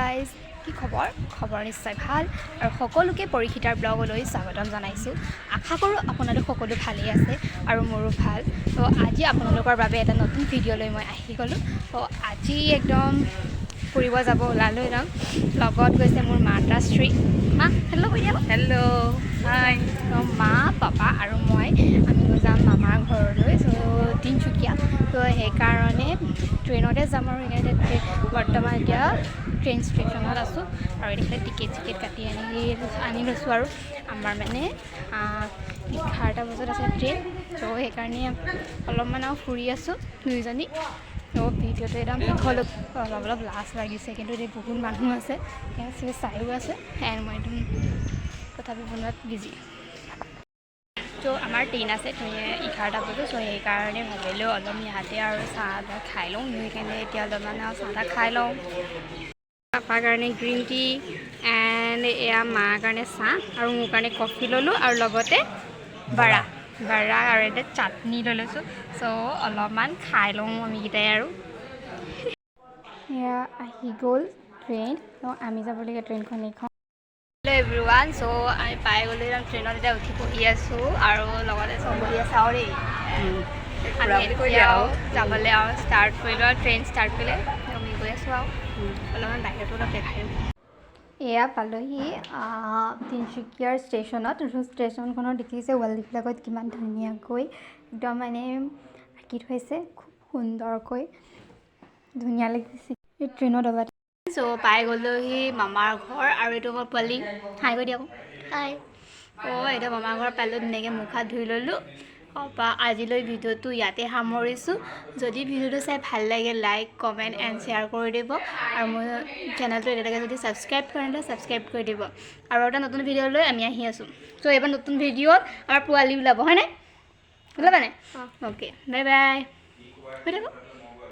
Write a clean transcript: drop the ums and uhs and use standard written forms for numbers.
Guys কি খবৰ নিশ্চয় ভাল আৰু সকলোকে পৰীক্ষিতাৰ ব্লগলৈ স্বাগতম জনাইছোঁ। আশা কৰোঁ আপোনালোক সকলো ভালেই আছে আৰু মোৰো ভাল। তো আজি আপোনালোকৰ বাবে এটা নতুন ভিডিঅ' লৈ মই আহি গ'লোঁ। তো আজি একদম ফুৰিব যাব ওলালোঁ একদম। লগত গৈছে মোৰ মাতাশ্ৰী। মা হেল্ল' কৈ দিয়া। হেল্ল' হাই। তো মা পাপা আৰু মই আমি যাম মামাৰ ঘৰলৈ তিনিচুকীয়া। তো সেইকাৰণে ট্ৰেইনতে যাম আৰু সেইকাৰণে বৰ্তমান এতিয়া ট্ৰেইন ষ্টেচনত আছোঁ আৰু এতিয়া টিকেট কাটি আনি লৈছোঁ আৰু আমাৰ মানে 11টা বজাত আছে ট্ৰেইন। তো সেইকাৰণে অলপমান আৰু ফুৰি আছোঁ দুইজনী। তো ভিডিঅ'টো একদম দীঘল অলপ লাজ লাগিছে, কিন্তু এতিয়া বহুত মানুহ আছে চবে চায়ো আছে এণ্ড মই একদম তথাপি বনোৱাত বিজি। তো আমাৰ ট্ৰেইন আছে 11টা বজাত। চ' সেইকাৰণে ভাবিলোঁ অলপ ইয়াতে আৰু চাহ তাহ খাই লওঁ। সেইকাৰণে এতিয়া অলপমান আৰু চাহ তাহ খাই লওঁ। পাপাৰ কাৰণে গ্ৰীণ টি এণ্ড এয়া মাৰ কাৰণে চাহ আৰু মোৰ কাৰণে কফি ল'লোঁ আৰু লগতে বাৰা আৰু এটা চাটনি লৈ লৈছোঁ। চ' অলপমান খাই লওঁ আমিকেইটাই আৰু। এয়া আহি গ'ল ট্ৰেইন। ত' আমি যাবলগীয়া ট্ৰেইনখন এইখন। Hello' everyone. চ' আমি পাই গ'লোঁ একদম ট্ৰেইনত এতিয়া উঠি বহি আছোঁ আৰু লগতে চব বহি আছে আৰু দেই আমি এতিয়াও যাবলৈ আৰু ষ্টাৰ্ট কৰিলোঁ আৰু ট্ৰেইন ষ্টাৰ্ট কৰিলে আমি গৈ আছোঁ আৰু অলপমান বাহিৰতো অলপ দেখাই দিওঁ। এয়া পালোহি তিনিচুকীয়াৰ ষ্টেচনত। ষ্টেচনখনৰ দেখিছে ৱালবিলাকত কিমান ধুনীয়াকৈ একদম মানে আঁকি থৈছে, খুব সুন্দৰকৈ ধুনীয়া লাগিছে এই ট্ৰেইনত দবাত। চ' পাই গ'লোহি মামাৰ ঘৰ আৰু এইটো মোৰ পোৱালি। হাই কৈ দিয়ক। হাই। এইটো মামাৰ ঘৰ পালোঁ, ধুনীয়াকৈ মুখ হাত ধুই ল'লোঁ। আজিলৈ ভিডিঅ'টো ইয়াতে সামৰিছোঁ। যদি ভিডিঅ'টো চাই ভাল লাগে লাইক কমেণ্ট এণ্ড শ্বেয়াৰ কৰি দিব আৰু মোৰ চেনেলটো এতিয়ালৈকে যদি ছাবস্ক্ৰাইব কৰে তেন্তে ছাবস্ক্ৰাইব কৰি দিব। আৰু এটা নতুন ভিডিঅ' লৈ আমি আহি আছোঁ। চ' এইবাৰ নতুন ভিডিঅ'ত আমাৰ পোৱালি ওলাব হয়নে? ওলাবা নাই? Okay bye bye. হৈ থাকক।